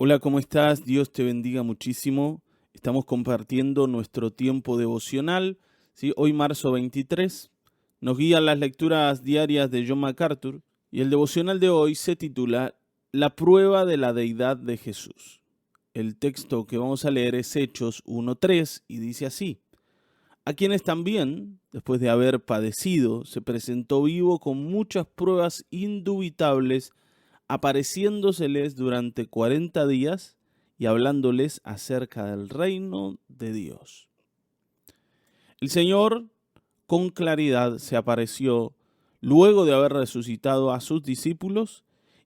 Hola, ¿cómo estás? Dios te bendiga muchísimo. Estamos compartiendo nuestro tiempo devocional, ¿sí? Hoy, marzo 23, nos guían las lecturas diarias de John MacArthur y el devocional de hoy se titula La prueba de la deidad de Jesús. El texto que vamos a leer es Hechos 1:3 y dice así: a quienes también, después de haber padecido, se presentó vivo con muchas pruebas indubitables, apareciéndoseles durante 40 días y hablándoles acerca del reino de Dios. El Señor con claridad se apareció luego de haber resucitado a sus discípulos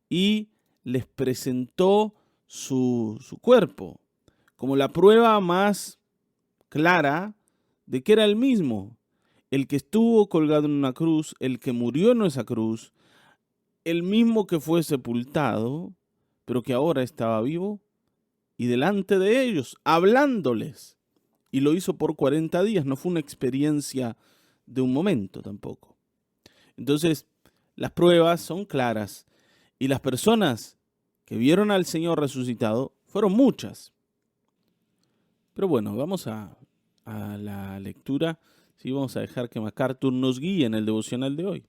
y les presentó su cuerpo como la prueba más clara de que era el mismo, el que estuvo colgado en una cruz, el que murió en esa cruz, el mismo que fue sepultado, pero que ahora estaba vivo y delante de ellos, hablándoles. Y lo hizo por 40 días, no fue una experiencia de un momento tampoco. Entonces, las pruebas son claras y las personas que vieron al Señor resucitado fueron muchas. Pero bueno, vamos a la lectura. Sí, vamos a dejar que MacArthur nos guíe en el devocional de hoy.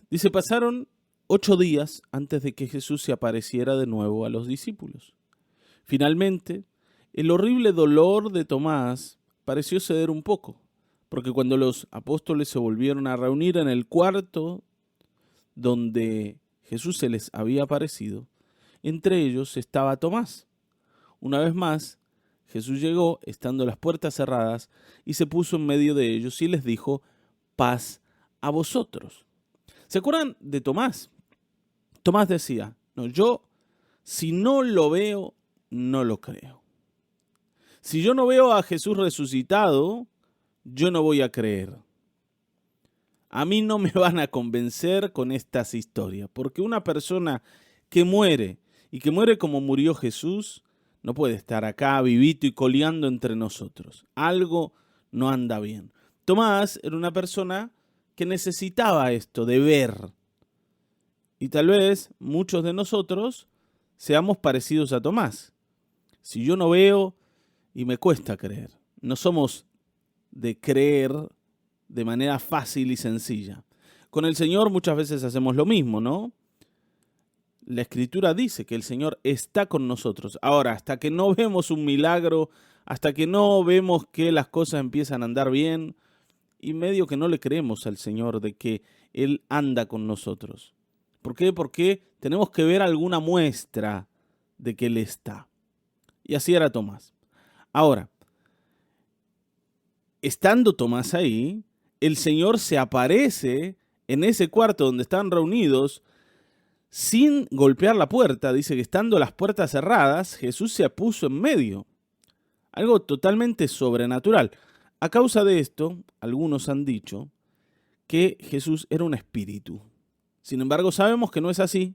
Dice, pasaron 8 días antes de que Jesús se apareciera de nuevo a los discípulos. Finalmente, el horrible dolor de Tomás pareció ceder un poco, porque cuando los apóstoles se volvieron a reunir en el cuarto donde Jesús se les había aparecido, entre ellos estaba Tomás. Una vez más, Jesús llegó, estando las puertas cerradas, y se puso en medio de ellos y les dijo, paz a vosotros. ¿Se acuerdan de Tomás? Tomás decía, no, yo si no lo veo, no lo creo. Si yo no veo a Jesús resucitado, yo no voy a creer. A mí no me van a convencer con estas historias, porque una persona que muere y que muere como murió Jesús, no puede estar acá vivito y coleando entre nosotros. Algo no anda bien. Tomás era una persona que necesitaba esto de ver. Y tal vez muchos de nosotros seamos parecidos a Tomás. Si yo no veo y me cuesta creer. No somos de creer de manera fácil y sencilla. Con el Señor muchas veces hacemos lo mismo, ¿no? La Escritura dice que el Señor está con nosotros. Ahora, hasta que no vemos un milagro, hasta que no vemos que las cosas empiezan a andar bien, y medio que no le creemos al Señor de que Él anda con nosotros. ¿Por qué? Porque tenemos que ver alguna muestra de que Él está. Y así era Tomás. Ahora, estando Tomás ahí, el Señor se aparece en ese cuarto donde están reunidos sin golpear la puerta. Dice que estando las puertas cerradas, Jesús se puso en medio. Algo totalmente sobrenatural. A causa de esto, algunos han dicho que Jesús era un espíritu. Sin embargo, sabemos que no es así,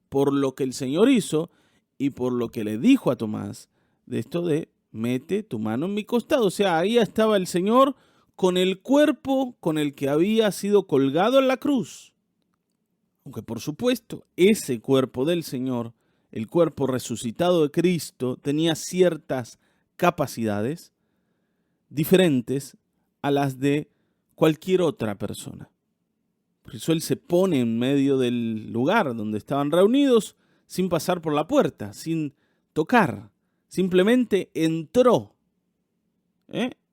por lo que el Señor hizo y por lo que le dijo a Tomás de esto de mete tu mano en mi costado. O sea, ahí estaba el Señor con el cuerpo con el que había sido colgado en la cruz. Aunque por supuesto, ese cuerpo del Señor, el cuerpo resucitado de Cristo, tenía ciertas capacidades diferentes a las de cualquier otra persona. Por eso Él se pone en medio del lugar donde estaban reunidos sin pasar por la puerta, sin tocar. Simplemente entró.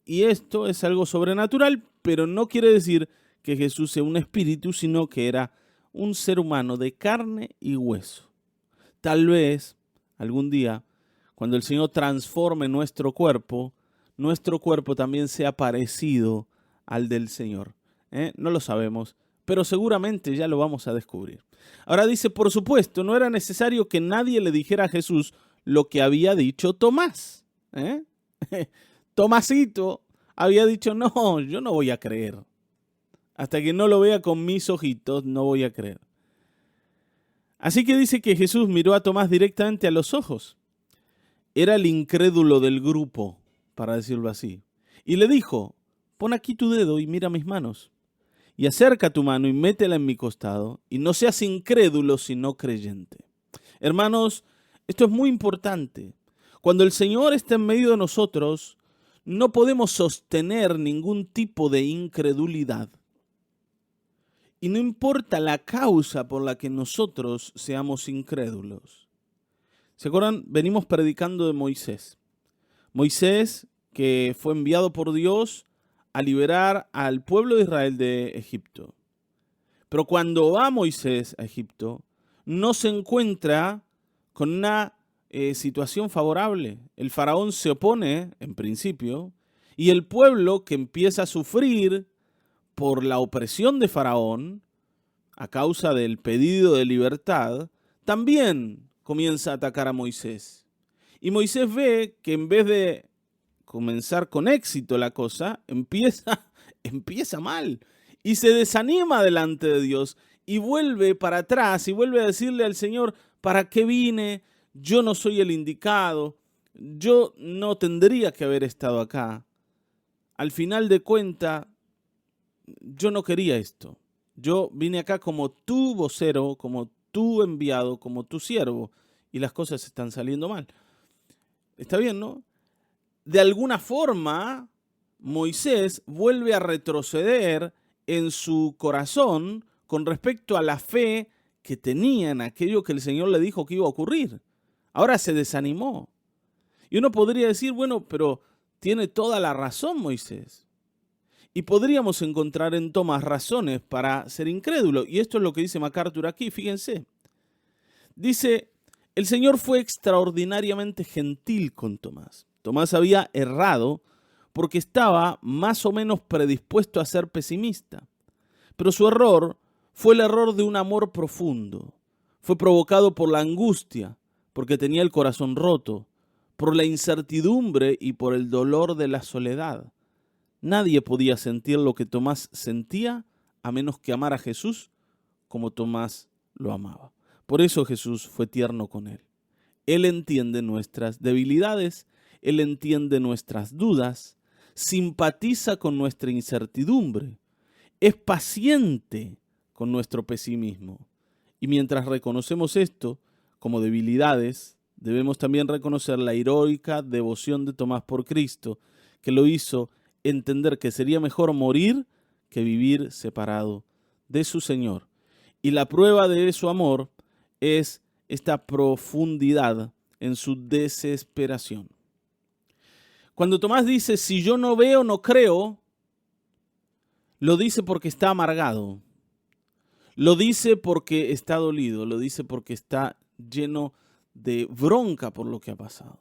Y esto es algo sobrenatural, pero no quiere decir que Jesús sea un espíritu, sino que era un ser humano de carne y hueso. Tal vez algún día, cuando el Señor transforme nuestro cuerpo también sea parecido al del Señor. No lo sabemos, pero seguramente ya lo vamos a descubrir. Ahora dice, por supuesto, no era necesario que nadie le dijera a Jesús lo que había dicho Tomás. Tomasito había dicho, no, yo no voy a creer. Hasta que no lo vea con mis ojitos, no voy a creer. Así que dice que Jesús miró a Tomás directamente a los ojos. Era el incrédulo del grupo, para decirlo así. Y le dijo, pon aquí tu dedo y mira mis manos. Y acerca tu mano y métela en mi costado. Y no seas incrédulo, sino creyente. Hermanos, Esto es muy importante. Cuando el Señor está en medio de nosotros, no podemos sostener ningún tipo de incredulidad. Y no importa la causa por la que nosotros seamos incrédulos. ¿Se acuerdan? Venimos predicando de Moisés. Moisés, que fue enviado por Dios a liberar al pueblo de Israel de Egipto. Pero cuando va Moisés a Egipto, no se encuentra con una situación favorable. El faraón se opone, en principio, y el pueblo, que empieza a sufrir por la opresión de Faraón, a causa del pedido de libertad, también comienza a atacar a Moisés. Y Moisés ve que en vez de comenzar con éxito la cosa, empieza mal. Y se desanima delante de Dios y vuelve para atrás y vuelve a decirle al Señor: ¿para qué vine? Yo no soy el indicado. Yo no tendría que haber estado acá. Al final de cuentas, yo no quería esto. Yo vine acá como tu vocero, como tu enviado, como tu siervo, y las cosas están saliendo mal. Está bien, ¿no? De alguna forma, Moisés vuelve a retroceder en su corazón con respecto a la fe que tenía en aquello que el Señor le dijo que iba a ocurrir. Ahora se desanimó. Y uno podría decir, bueno, pero tiene toda la razón Moisés. Y podríamos encontrar en Tomás razones para ser incrédulo. Y esto es lo que dice MacArthur aquí, fíjense. Dice: el Señor fue extraordinariamente gentil con Tomás. Tomás había errado porque estaba más o menos predispuesto a ser pesimista. Pero su error fue el error de un amor profundo. Fue provocado por la angustia, porque tenía el corazón roto, por la incertidumbre y por el dolor de la soledad. Nadie podía sentir lo que Tomás sentía a menos que amara a Jesús como Tomás lo amaba. Por eso Jesús fue tierno con él. Él entiende nuestras debilidades, Él entiende nuestras dudas, simpatiza con nuestra incertidumbre, es paciente con nuestro pesimismo. Y mientras reconocemos esto como debilidades, debemos también reconocer la heroica devoción de Tomás por Cristo, que lo hizo entender que sería mejor morir que vivir separado de su Señor. Y la prueba de su amor es esta profundidad en su desesperación. Cuando Tomás dice: si yo no veo, no creo, lo dice porque está amargado, lo dice porque está dolido, lo dice porque está lleno de bronca por lo que ha pasado,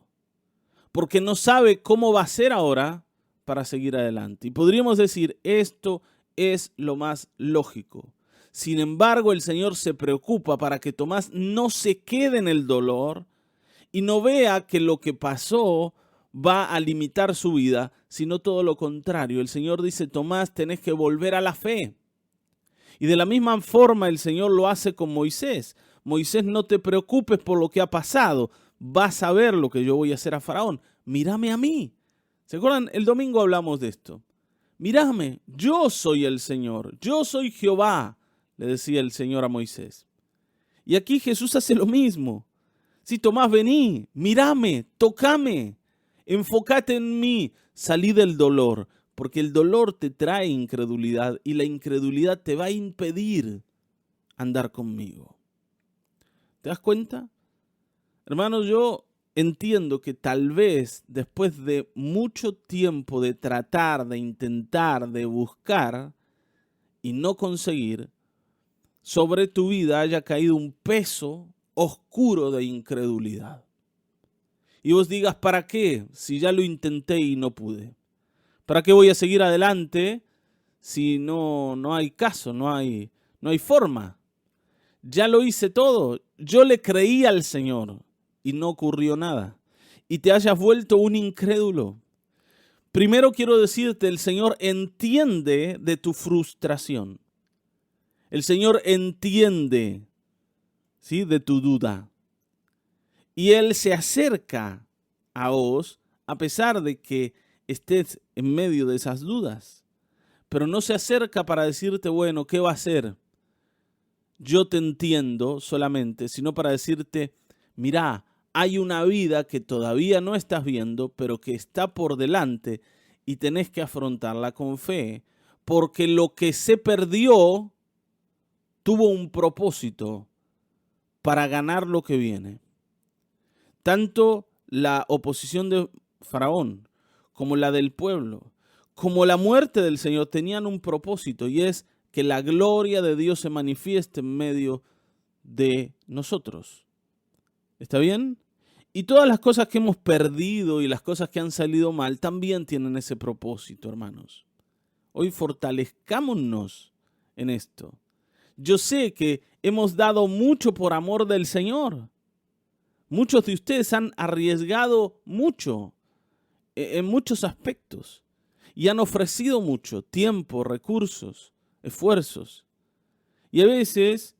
porque no sabe cómo va a ser ahora para seguir adelante. Y podríamos decir, esto es lo más lógico. Sin embargo, el Señor se preocupa para que Tomás no se quede en el dolor y no vea que lo que pasó va a limitar su vida, sino todo lo contrario. El Señor dice: Tomás, tenés que volver a la fe. Y de la misma forma el Señor lo hace con Moisés. Moisés, no te preocupes por lo que ha pasado. Vas a ver lo que yo voy a hacer a Faraón. Mírame a mí. ¿Se acuerdan? El domingo hablamos de esto. Mírame, yo soy el Señor, yo soy Jehová, le decía el Señor a Moisés. Y aquí Jesús hace lo mismo. Si Tomás, vení, mírame, tócame, enfócate en mí, salí del dolor, porque el dolor te trae incredulidad y la incredulidad te va a impedir andar conmigo. ¿Te das cuenta? Hermanos, yo entiendo que tal vez después de mucho tiempo de tratar, de intentar, de buscar y no conseguir, sobre tu vida haya caído un peso oscuro de incredulidad. Y vos digas: ¿para qué? Si ya lo intenté y no pude. ¿Para qué voy a seguir adelante si no hay caso, no hay forma? Ya lo hice todo. Yo le creí al Señor y no ocurrió nada. Y te hayas vuelto un incrédulo. Primero quiero decirte, el Señor entiende de tu frustración. El Señor entiende, ¿sí?, de tu duda. Y Él se acerca a vos a pesar de que estés en medio de esas dudas. Pero no se acerca para decirte: bueno, ¿qué va a hacer? Yo te entiendo solamente, sino para decirte: mirá, hay una vida que todavía no estás viendo, pero que está por delante y tenés que afrontarla con fe, porque lo que se perdió tuvo un propósito para ganar lo que viene. Tanto la oposición de Faraón como la del pueblo, como la muerte del Señor tenían un propósito, y es que la gloria de Dios se manifieste en medio de nosotros. ¿Está bien? Y todas las cosas que hemos perdido y las cosas que han salido mal también tienen ese propósito, hermanos. Hoy fortalezcámonos en esto. Yo sé que hemos dado mucho por amor del Señor. Muchos de ustedes han arriesgado mucho en muchos aspectos y han ofrecido mucho tiempo, recursos, esfuerzos. Y a veces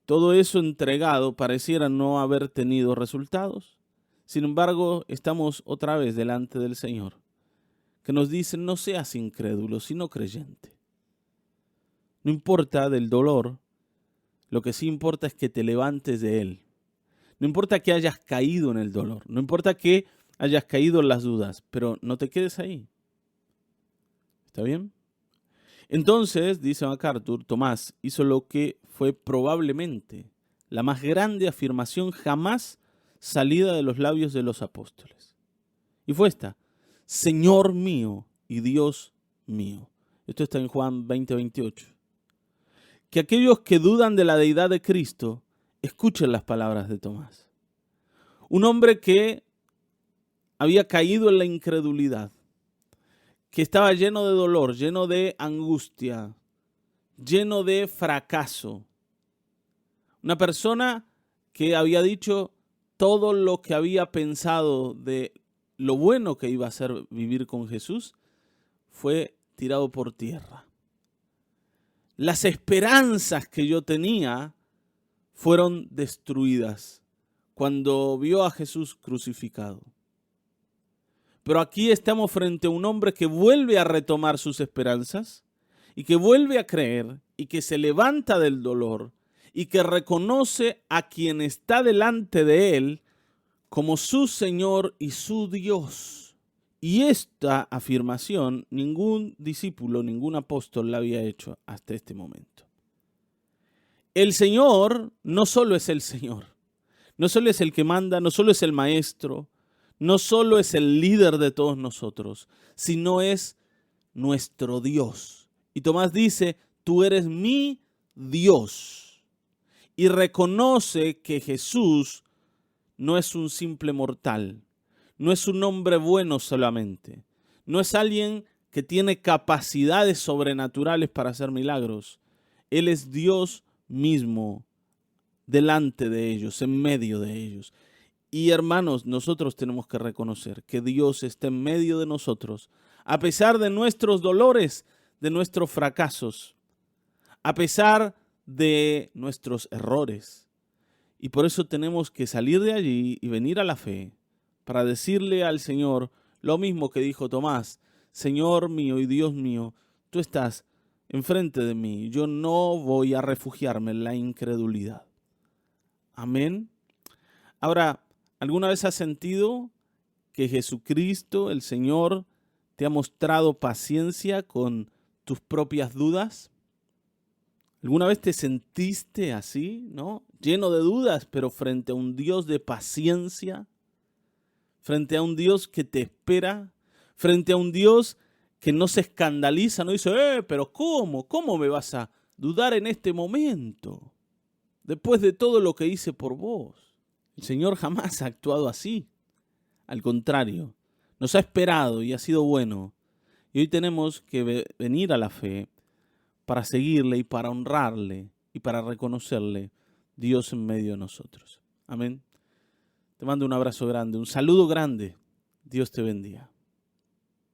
todo eso entregado pareciera no haber tenido resultados. Sin embargo, estamos otra vez delante del Señor, que nos dice: no seas incrédulo, sino creyente. No importa del dolor, lo que sí importa es que te levantes de él. No importa que hayas caído en el dolor, no importa que hayas caído en las dudas, pero no te quedes ahí. ¿Está bien? Entonces, dice MacArthur, Tomás hizo lo que fue probablemente la más grande afirmación jamás salida de los labios de los apóstoles. Y fue esta: Señor mío y Dios mío. Esto está en Juan 20:28. Que aquellos que dudan de la deidad de Cristo escuchen las palabras de Tomás. Un hombre que había caído en la incredulidad, que estaba lleno de dolor, lleno de angustia, lleno de fracaso. Una persona que había dicho todo lo que había pensado de lo bueno que iba a ser vivir con Jesús, fue tirado por tierra. Las esperanzas que yo tenía fueron destruidas cuando vio a Jesús crucificado. Pero aquí estamos frente a un hombre que vuelve a retomar sus esperanzas y que vuelve a creer y que se levanta del dolor y que reconoce a quien está delante de él como su Señor y su Dios. Y esta afirmación ningún discípulo, ningún apóstol la había hecho hasta este momento. El Señor no solo es el Señor, no solo es el que manda, no solo es el maestro, no solo es el líder de todos nosotros, sino es nuestro Dios. Y Tomás dice: tú eres mi Dios. Y reconoce que Jesús no es un simple mortal, no es un hombre bueno solamente, no es alguien que tiene capacidades sobrenaturales para hacer milagros. Él es Dios mismo delante de ellos, en medio de ellos. Y hermanos, nosotros tenemos que reconocer que Dios está en medio de nosotros, a pesar de nuestros dolores, de nuestros fracasos, a pesar de nuestros errores. Y por eso tenemos que salir de allí y venir a la fe para decirle al Señor lo mismo que dijo Tomás: Señor mío y Dios mío, tú estás enfrente de mí, yo no voy a refugiarme en la incredulidad. Amén. Ahora, ¿alguna vez has sentido que Jesucristo, el Señor, te ha mostrado paciencia con tus propias dudas? ¿Alguna vez te sentiste así, ¿no? Lleno de dudas, pero frente a un Dios de paciencia, frente a un Dios que te espera, frente a un Dios que no se escandaliza, no dice: pero ¿cómo me vas a dudar en este momento? Después de todo lo que hice por vos. El Señor jamás ha actuado así. Al contrario, nos ha esperado y ha sido bueno. Y hoy tenemos que venir a la fe para seguirle y para honrarle y para reconocerle Dios en medio de nosotros. Amén. Te mando un abrazo grande, un saludo grande. Dios te bendiga.